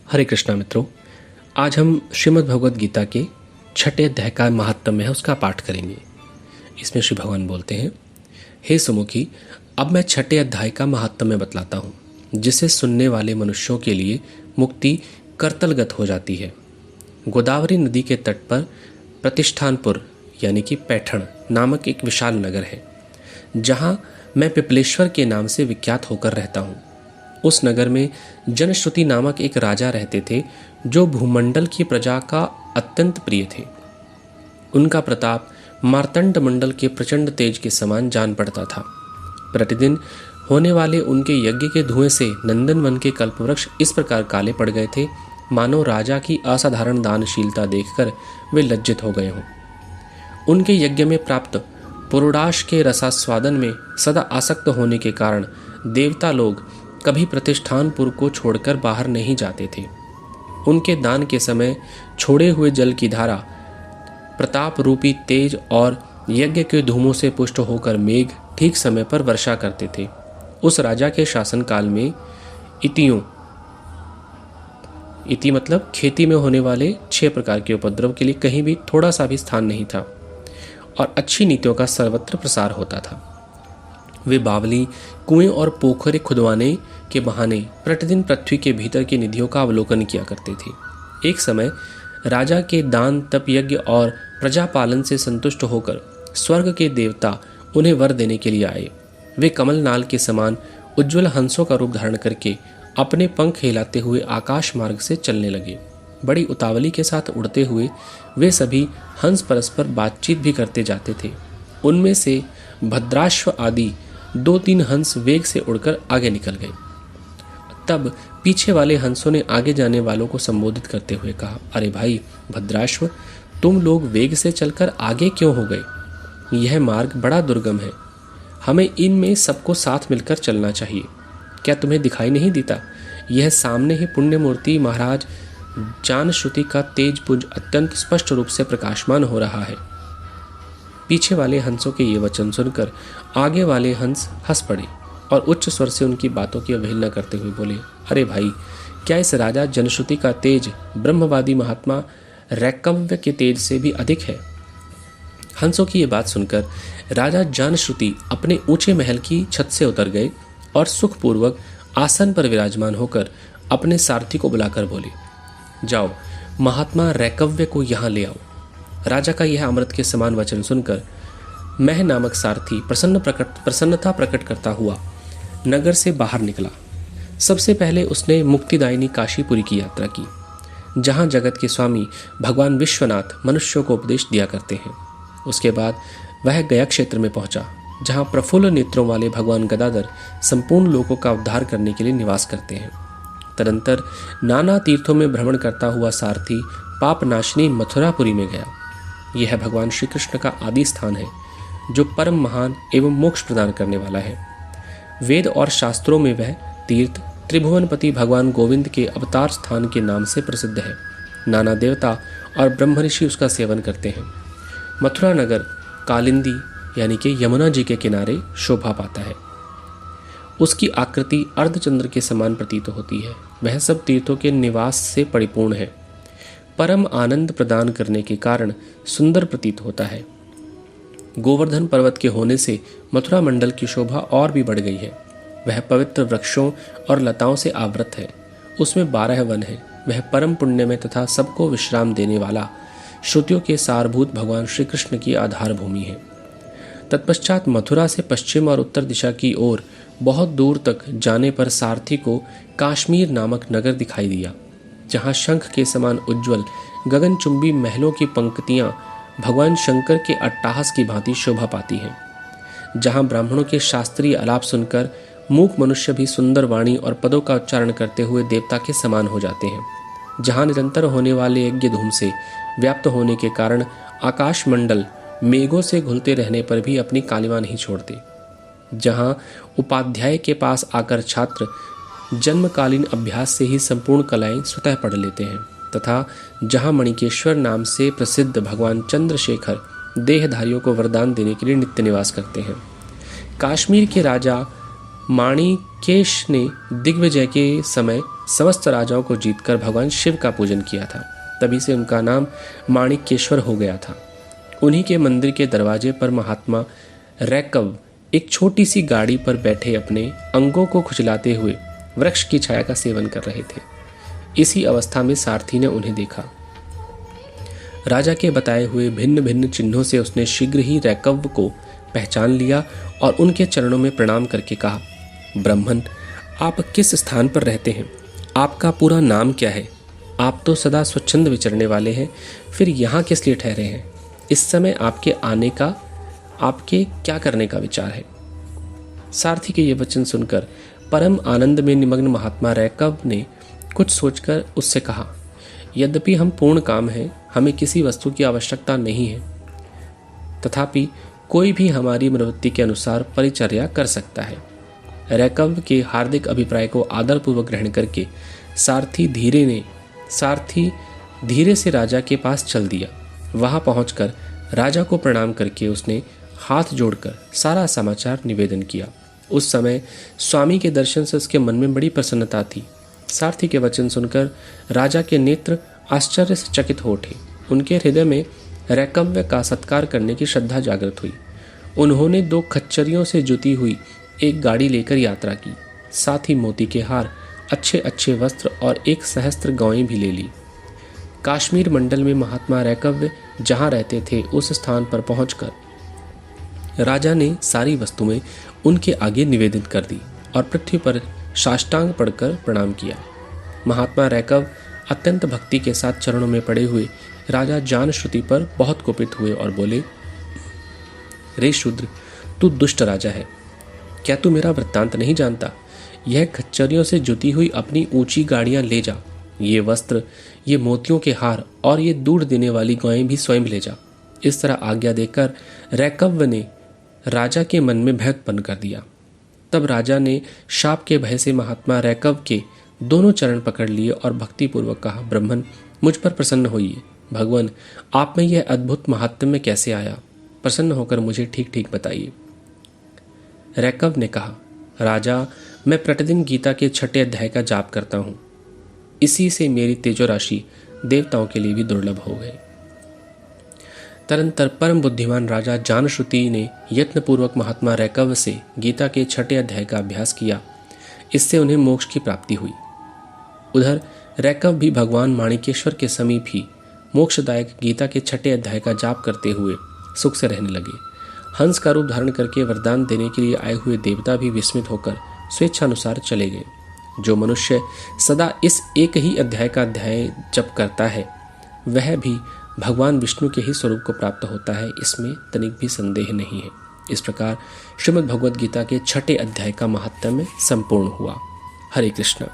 हरे कृष्णा मित्रों, आज हम श्रीमद् भगवद गीता के छठे अध्याय का महात्म्य है उसका पाठ करेंगे। इसमें श्री भगवान बोलते हैं, हे सुमुखी, अब मैं छठे अध्याय का महात्म्य बतलाता हूँ, जिसे सुनने वाले मनुष्यों के लिए मुक्ति करतलगत हो जाती है। गोदावरी नदी के तट पर प्रतिष्ठानपुर यानी कि पैठण नामक एक विशाल नगर है, जहाँ मैं पिपलेश्वर के नाम से विख्यात होकर रहता हूँ। उस नगर में जनश्रुति नामक एक राजा रहते थे, जो भूमंडल की प्रजा का अत्यंत प्रिय थे। उनका प्रताप मार्तंड मंडल के प्रचंड तेज के समान जान पड़ता था। प्रतिदिन होने वाले उनके यज्ञ के धुएं से नंदन वन के कल्पवृक्ष इस प्रकार काले पड़ गए थे, मानो राजा की असाधारण दानशीलता देखकर वे लज्जित हो गए हों। उनके यज्ञ में प्राप्त पुरोडाश के रसास्वादन में सदा आसक्त होने के कारण देवता लोग कभी प्रतिष्ठानपुर को छोड़कर बाहर नहीं जाते थे। उनके दान के समय छोड़े हुए जल की धारा प्रताप रूपी तेज और यज्ञ के धूमों से पुष्ट होकर मेघ ठीक समय पर वर्षा करते थे। उस राजा के शासनकाल में इति मतलब खेती में होने वाले 6 प्रकार के उपद्रव के लिए कहीं भी थोड़ा सा भी स्थान नहीं था और अच्छी नीतियों का सर्वत्र प्रसार होता था। वे बावली, कुएं और पोखरे खुदवाने के बहाने प्रतिदिन पृथ्वी के भीतर की निधियों का अवलोकन किया करते थे। एक समय राजा के दान, तप, यज्ञ और प्रजापालन से संतुष्ट होकर स्वर्ग के देवता उन्हें वर देने के लिए आए। वे कमल नाल के समान उज्ज्वल हंसों का रूप धारण करके अपने पंख हिलाते हुए आकाश मार्ग से चलने लगे। बड़ी उतावली के साथ उड़ते हुए वे सभी हंस परस्पर बातचीत भी करते जाते थे। उनमें से भद्राश्व आदि 2-3 हंस वेग से उड़कर आगे निकल गए। तब पीछे वाले हंसों ने आगे जाने वालों को संबोधित करते हुए कहा, अरे भाई भद्राश्व, तुम लोग वेग से चलकर आगे क्यों हो गए? यह मार्ग बड़ा दुर्गम है, हमें इनमें सबको साथ मिलकर चलना चाहिए। क्या तुम्हें दिखाई नहीं देता? यह सामने ही पुण्य मूर्ति महाराज जानश्रुति का तेज पुंज अत्यंत स्पष्ट रूप से प्रकाशमान हो रहा है। पीछे वाले हंसों के ये वचन सुनकर आगे वाले हंस हंस पड़े और उच्च स्वर से उनकी बातों की अवहेलना करते हुए बोले, अरे भाई, क्या इस राजा जनश्रुति का तेज ब्रह्मवादी महात्मा रैकव्य के तेज से भी अधिक है? हंसों की ये बात सुनकर राजा जानश्रुति अपने ऊंचे महल की छत से उतर गए और सुखपूर्वक आसन पर विराजमान होकर अपने सारथी को बुलाकर बोले, जाओ महात्मा रैकव्य को यहाँ ले आओ। राजा का यह अमृत के समान वचन सुनकर मह नामक सारथी प्रसन्नता प्रकट करता हुआ नगर से बाहर निकला। सबसे पहले उसने मुक्तिदायिनी काशीपुरी की यात्रा की, जहां जगत के स्वामी भगवान विश्वनाथ मनुष्यों को उपदेश दिया करते हैं। उसके बाद वह गया क्षेत्र में पहुंचा, जहां प्रफुल्ल नेत्रों वाले भगवान गदाधर संपूर्ण लोगों का उद्धार करने के लिए निवास करते हैं। तदंतर नाना तीर्थों में भ्रमण करता हुआ सारथी पापनाशिनी मथुरापुरी में गया। यह भगवान श्री कृष्ण का आदि स्थान है, जो परम महान एवं मोक्ष प्रदान करने वाला है। वेद और शास्त्रों में वह तीर्थ त्रिभुवनपति भगवान गोविंद के अवतार स्थान के नाम से प्रसिद्ध है। नाना देवता और ब्रह्म ऋषि उसका सेवन करते हैं। मथुरा नगर कालिंदी यानी कि यमुना जी के किनारे शोभा पाता है। उसकी आकृति अर्धचंद्र के समान प्रतीत होती है। वह सब तीर्थों के निवास से परिपूर्ण है। परम आनंद प्रदान करने के कारण सुंदर प्रतीत होता है। गोवर्धन पर्वत के होने से मथुरा मंडल की शोभा और भी बढ़ गई है। वह पवित्र वृक्षों और लताओं से आवृत है। उसमें 12 वन है। वह परम पुण्य में तथा सबको विश्राम देने वाला श्रुतियों के सारभूत भगवान श्री कृष्ण की आधार भूमि है। तत्पश्चात मथुरा से पश्चिम और उत्तर दिशा की ओर बहुत दूर तक जाने पर सारथी को काश्मीर नामक नगर दिखाई दिया, जहाँ शंख के समान उज्ज्वल गगनचुंबी महलों की पंक्तियाँ भगवान शंकर के अट्टहास की भांति शोभा पाती हैं। जहाँ ब्राह्मणों के शास्त्रीय आलाप सुनकर मूक मनुष्य भी सुंदर वाणी और पदों का उच्चारण करते हुए देवता के समान हो जाते हैं। जहाँ निरंतर होने वाले यज्ञ धूम से व्याप्त होने के कारण आकाश मंडल मेघों से घुलते रहने पर भी अपनी कालिमा नहीं छोड़ते। जहाँ उपाध्याय के पास आकर छात्र जन्मकालीन अभ्यास से ही संपूर्ण कलाएं स्वतः पढ़ लेते हैं, तथा जहाँ मणिकेश्वर नाम से प्रसिद्ध भगवान चंद्रशेखर देहधारियों को वरदान देने के लिए नित्य निवास करते हैं। काश्मीर के राजा माणिकेश ने दिग्विजय के समय समस्त राजाओं को जीतकर भगवान शिव का पूजन किया था। तभी से उनका नाम माणिक्येश्वर हो गया था। उन्हीं के मंदिर के दरवाजे पर महात्मा रैकव एक छोटी सी गाड़ी पर बैठे अपने अंगों को खुजलाते हुए वृक्ष की छाया का सेवन कर रहे थे। इसी अवस्था में सारथी ने उन्हें देखा। राजा के बताए हुए भिन्न भिन्न चिन्हों से उसने शीघ्र ही रैकव को पहचान लिया और उनके चरणों में प्रणाम करके कहा, ब्राह्मण, आप किस स्थान पर रहते हैं? आपका पूरा नाम क्या है? आप तो सदा स्वच्छंद विचरने वाले हैं, फिर यहाँ किस लिए ठहरे हैं? इस समय आपके आने का, आपके क्या करने का विचार है? सारथी के ये वचन सुनकर परम आनंद में निमग्न महात्मा रैकव ने कुछ सोचकर उससे कहा, यद्यपि हम पूर्ण काम हैं, हमें किसी वस्तु की आवश्यकता नहीं है, तथापि कोई भी हमारी मनोवृत्ति के अनुसार परिचर्या कर सकता है। रैकव के हार्दिक अभिप्राय को आदरपूर्वक ग्रहण करके सारथी धीरे से राजा के पास चल दिया। वहां पहुंचकर राजा को प्रणाम करके उसने हाथ जोड़कर सारा समाचार निवेदन किया। उस समय स्वामी के दर्शन से उसके मन में बड़ी प्रसन्नता थी। सारथी के वचन सुनकर राजा के नेत्र आश्चर्य से चकित हो उठे। उनके हृदय में रैकव्य का सत्कार करने की श्रद्धा जागृत हुई। उन्होंने 2 खच्चरियों से जुती हुई एक गाड़ी लेकर यात्रा की, साथ ही मोती के हार, अच्छे अच्छे वस्त्र और 1 सहस्त्र गौएं भी ले ली। काश्मीर मंडल में महात्मा रैकव्य जहाँ रहते थे उस स्थान पर पहुंचकर राजा ने सारी वस्तुएं उनके आगे निवेदित कर दी और पृथ्वी पर साष्टांग पड़कर प्रणाम किया। महात्मा रैकव अत्यंत भक्ति के साथ चरणों में पड़े हुए राजा जानश्रुति पर बहुत कुपित हुए और बोले, रे शूद्र, तू दुष्ट राजा है, क्या तू मेरा वृत्तांत नहीं जानता? यह खच्चरियों से जुती हुई अपनी ऊंची गाड़ियां ले जा, ये वस्त्र, ये मोतियों के हार और ये दूध देने वाली गायें भी स्वयं ले जा। इस तरह आज्ञा देकर रैकव्य ने राजा के मन में भय उत्पन्न कर दिया। तब राजा ने शाप के भय से महात्मा रैकव के दोनों चरण पकड़ लिए और भक्तिपूर्वक कहा, ब्राह्मण, मुझ पर प्रसन्न होइए। भगवान, आप में यह अद्भुत महात्म्य कैसे आया? प्रसन्न होकर मुझे ठीक ठीक बताइए। रैकव ने कहा, राजा, मैं प्रतिदिन गीता के 6ठे अध्याय का जाप करता हूँ। इसी से मेरी तेजो राशि देवताओं के लिए भी दुर्लभ हो गई। तरंतर परम बुद्धिमान राजा जानश्रुति ने यत्नपूर्वक महात्मा रैकव से गीता के 6ठे अध्याय का अभ्यास किया। इससे उन्हें मोक्ष की प्राप्ति हुई। उधर रैकव भी भगवान माणिक्येश्वर के समीप ही मोक्षदायक गीता के 6ठे अध्याय का जाप करते हुए सुख से रहने लगे। हंस का रूप धारण करके वरदान देने के लिए आए हुए देवता भी विस्मित होकर स्वेच्छानुसार चले गए। जो मनुष्य सदा इस एक ही अध्याय का अध्याय जप करता है, वह भी भगवान विष्णु के ही स्वरूप को प्राप्त होता है, इसमें तनिक भी संदेह नहीं है। इस प्रकार श्रीमद् भगवद गीता के 6ठे अध्याय का महात्म्य संपूर्ण हुआ। हरे कृष्ण।